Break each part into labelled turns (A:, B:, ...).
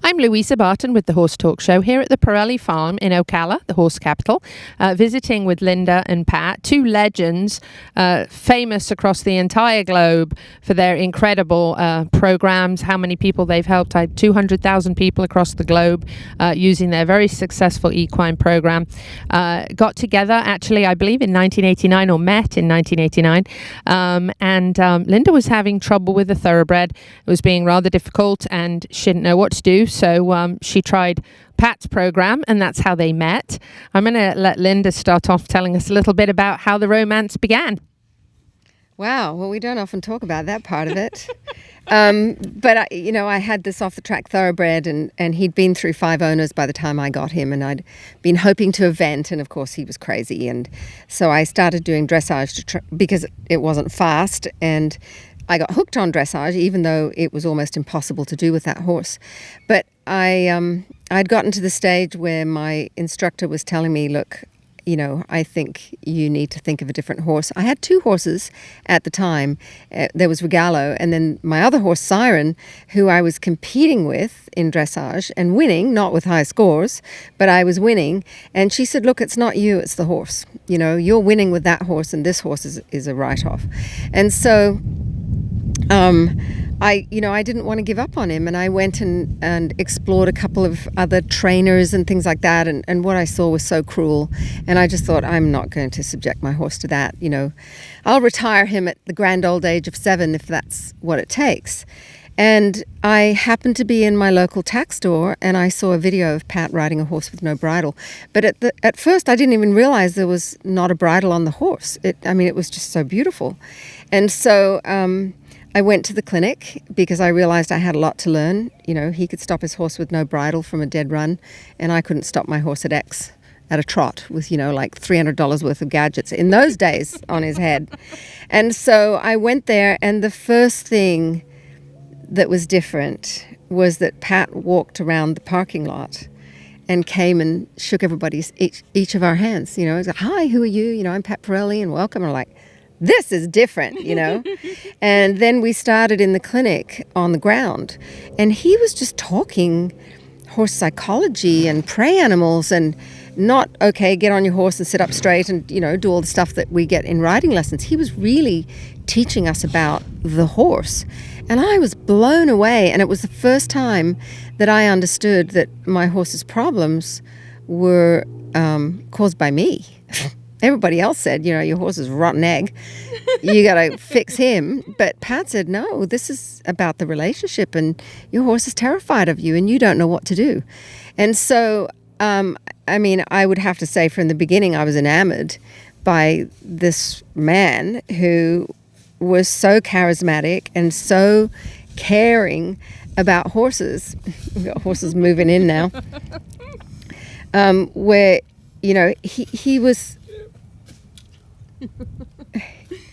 A: I'm Louisa Barton with the Horse Talk Show here at the Parelli farm in Ocala, the horse capital, visiting with Linda and Pat, two legends famous across the entire globe for their incredible programs, how many people they've helped. 200,000 people across the globe using their very successful equine program. Got together, actually, I believe in 1989 or met in 1989. And Linda was having trouble with a thoroughbred. It was being rather difficult and she didn't know what to do. So she tried Pat's program, and that's how they met. I'm going to let Linda start off telling us a little bit about how the romance began.
B: Wow. Well, we don't often talk about that part of it. But, I had this off-the-track thoroughbred, and he'd been through 5 owners by the time I got him, and I'd been hoping to event, and, of course, he was crazy. And so I started doing dressage because it wasn't fast, and I got hooked on dressage, even though it was almost impossible to do with that horse. But I'd gotten to the stage where my instructor was telling me, look, I think you need to think of a different horse. I had 2 horses at the time. There was Regalo, and then my other horse, Siren, who I was competing with in dressage and winning, not with high scores, but I was winning. And she said, look, it's not you, it's the horse. You're winning with that horse, and this horse is a write-off. And so I didn't want to give up on him, and I went and explored a couple of other trainers and things like that, and what I saw was so cruel, and I just thought, I'm not going to subject my horse to that. I'll retire him at the grand old age of 7 if that's what it takes. And I happened to be in my local tack store, and I saw a video of Pat riding a horse with no bridle. But at first, I didn't even realize there was not a bridle on the horse. It was just so beautiful. And so I went to the clinic because I realized I had a lot to learn. He could stop his horse with no bridle from a dead run, and I couldn't stop my horse at X at a trot with, like $300 worth of gadgets in those days on his head. And so I went there, and the first thing that was different was that Pat walked around the parking lot and came and shook each of our hands. He's like, hi, who are you? I'm Pat Parelli, and welcome. And I'm like, this is different, And then we started in the clinic on the ground, and he was just talking horse psychology and prey animals, and not, okay, get on your horse and sit up straight and, do all the stuff that we get in riding lessons. He was really teaching us about the horse. And I was blown away, and it was the first time that I understood that my horse's problems were caused by me. Everybody else said, your horse is a rotten egg. You got to fix him. But Pat said, no, this is about the relationship, and your horse is terrified of you, and you don't know what to do. And so, I would have to say from the beginning I was enamored by this man who was so charismatic and so caring about horses. We've got horses moving in now. Where, he was...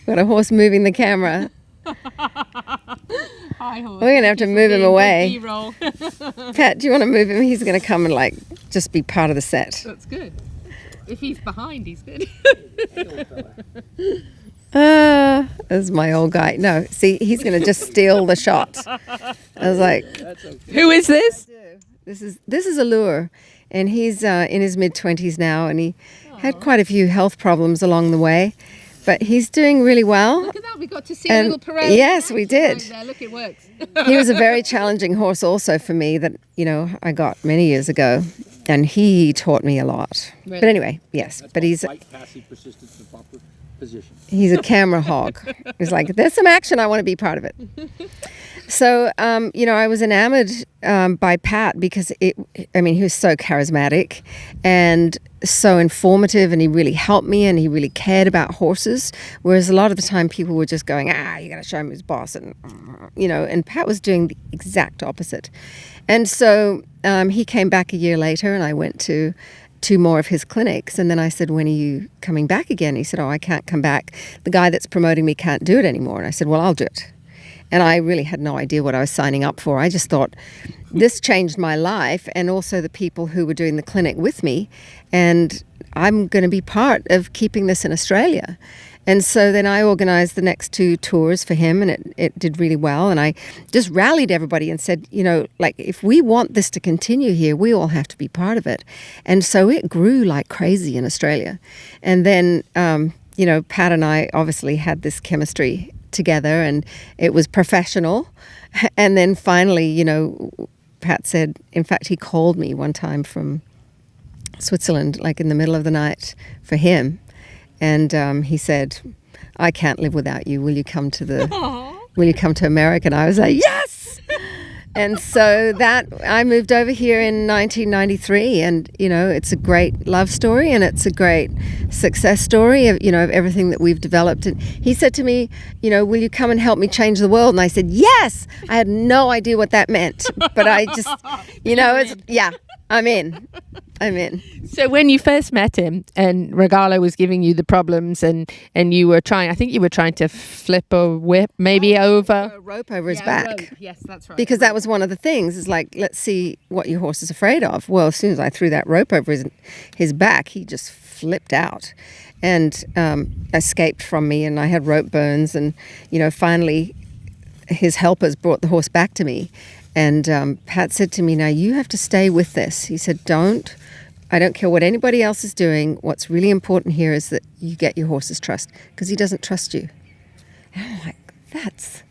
B: Got a horse moving the camera.
A: Hi, horse.
B: We're going to have to move him away.
A: B-roll.
B: Pat, do you want to move him? He's going to come and just be part of the set.
A: That's good. If he's behind, he's good.
B: That's my old guy. No, see, he's going to just steal the shot. I was like,
A: Who is this?
B: This is Allure, and he's in his mid-20s now, and he had quite a few health problems along the way, but he's doing really well.
A: Look at that, we got to see a little Parelli.
B: Yes, we did.
A: There. Look, it works.
B: He was a very challenging horse also for me that, I got many years ago, and he taught me a lot.
A: Really?
B: But anyway, yes, but he's...
C: Fight, passive, persistence, and proper position.
B: He's a camera hog. He's like, there's some action, I want to be part of it. So, I was enamored by Pat because he was so charismatic and so informative, and he really helped me, and he really cared about horses. Whereas a lot of the time people were just going, you got to show him who's boss. And Pat was doing the exact opposite. And so he came back a year later, and I went to 2 more of his clinics. And then I said, when are you coming back again? He said, I can't come back. The guy that's promoting me can't do it anymore. And I said, well, I'll do it. And I really had no idea what I was signing up for. I just thought this changed my life, and also the people who were doing the clinic with me. And I'm going to be part of keeping this in Australia. And so then I organized the next 2 tours for him, and it did really well. And I just rallied everybody and said, like, if we want this to continue here, we all have to be part of it. And so it grew like crazy in Australia. And then, Pat and I obviously had this chemistry together, and it was professional. And then finally, Pat said, in fact, he called me one time from Switzerland, like in the middle of the night for him. And he said, I can't live without you. Will you come to America? And I was like, yes! And so that I moved over here in 1993, and it's a great love story, and it's a great success story of everything that we've developed. And he said to me, will you come and help me change the world? And I said, yes. I had no idea what that meant, but I just, I'm in.
A: So when you first met him and Regalo was giving you the problems and you were trying to flip a whip maybe over
B: a rope over his back.
A: Rope. Yes, that's right.
B: Because that was one of the things, is like, let's see what your horse is afraid of. Well, as soon as I threw that rope over his back, he just flipped out and escaped from me, and I had rope burns, and finally his helpers brought the horse back to me. And Pat said to me, now you have to stay with this. He said, I don't care what anybody else is doing. What's really important here is that you get your horse's trust, because he doesn't trust you. And I'm like, that's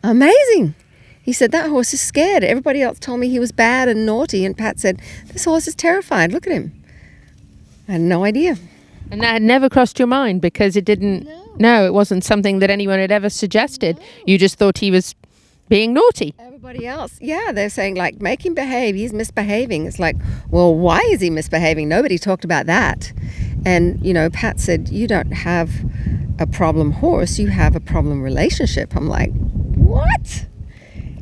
B: amazing. He said, that horse is scared. Everybody else told me he was bad and naughty. And Pat said, this horse is terrified. Look at him. I had no idea.
A: And that had never crossed your mind, because it didn't, no, it wasn't something that anyone had ever suggested. No. You just thought he was being naughty.
B: Everybody else, they're saying, like, make him behave. He's misbehaving. It's like, well, why is he misbehaving? Nobody talked about that. And, Pat said, you don't have a problem horse. You have a problem relationship. I'm like, what?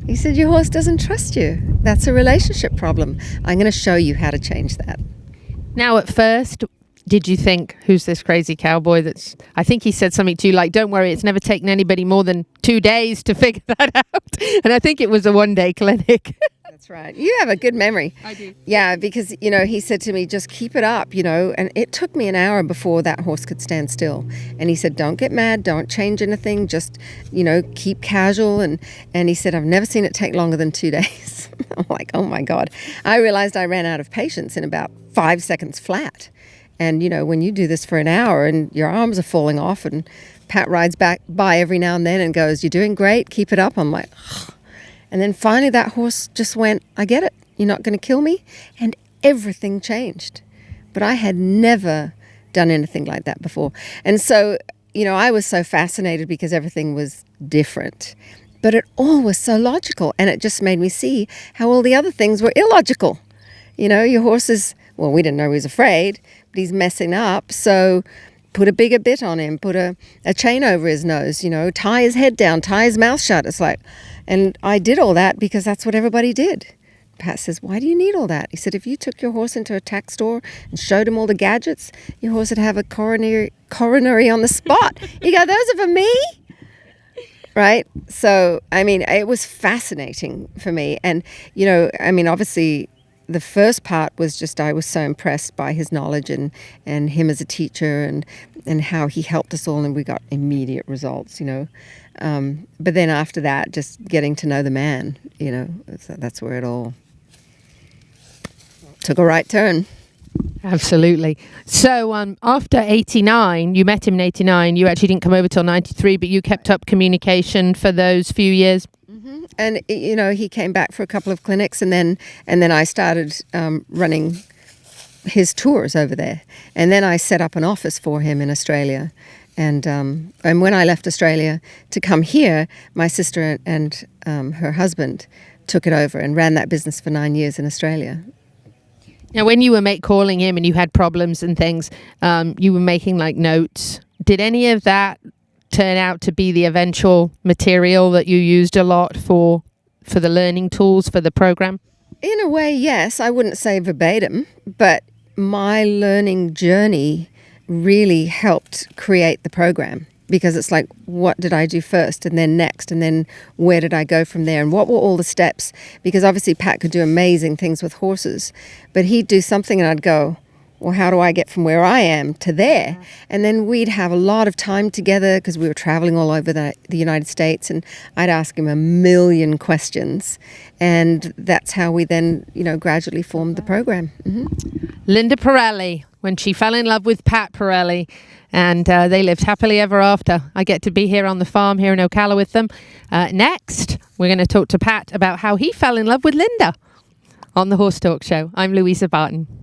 B: He said, your horse doesn't trust you. That's a relationship problem. I'm going to show you how to change that.
A: Now, at first, did you think, who's this crazy cowboy I think he said something to you like, don't worry, it's never taken anybody more than 2 days to figure that out. And I think it was a 1-day clinic.
B: That's right. You have a good memory.
A: I do.
B: Yeah, because, he said to me, just keep it up, and it took me an hour before that horse could stand still. And he said, don't get mad, don't change anything, just, keep casual. And he said, I've never seen it take longer than 2 days. I'm like, oh my God. I realized I ran out of patience in about 5 seconds flat. And, when you do this for an hour and your arms are falling off, and Pat rides by every now and then and goes, you're doing great, keep it up. I'm like, ugh. And then finally that horse just went, I get it. You're not going to kill me. And everything changed. But I had never done anything like that before. And so, I was so fascinated because everything was different. But it all was so logical. And it just made me see how all the other things were illogical. Your horse is, well, we didn't know he was afraid, but he's messing up. So put a bigger bit on him, put a chain over his nose, tie his head down, tie his mouth shut. It's like, and I did all that because that's what everybody did. Pat says, why do you need all that? He said, if you took your horse into a tack store and showed him all the gadgets, your horse would have a coronary on the spot. You go, those are for me? Right? So, it was fascinating for me. And, obviously, the first part was just, I was so impressed by his knowledge and him as a teacher and how he helped us all, and we got immediate results, But then after that, just getting to know the man, that's where it all took a right turn.
A: Absolutely. So after 89, you met him in 89, you actually didn't come over till 93, but you kept up communication for those few years.
B: Mm-hmm. And, he came back for a couple of clinics, and then I started running his tours over there. And then I set up an office for him in Australia. And when I left Australia to come here, my sister and her husband took it over and ran that business for 9 years in Australia.
A: Now, when you were calling him and you had problems and things, you were making like notes. Did any of that turn out to be the eventual material that you used a lot for the learning tools for the program?
B: In a way, yes. I wouldn't say verbatim, but my learning journey really helped create the program, because it's like, what did I do first and then next, and then where did I go from there, and what were all the steps? Because obviously Pat could do amazing things with horses, but he'd do something and I'd go, well, how do I get from where I am to there? And then we'd have a lot of time together because we were traveling all over the United States, and I'd ask him a million questions. And that's how we then, gradually formed the program.
A: Linda Parelli, when she fell in love with Pat Parelli, and they lived happily ever after. I get to be here on the farm here in Ocala with them. Next, we're going to talk to Pat about how he fell in love with Linda on the Horse Talk Show. I'm Louisa Barton.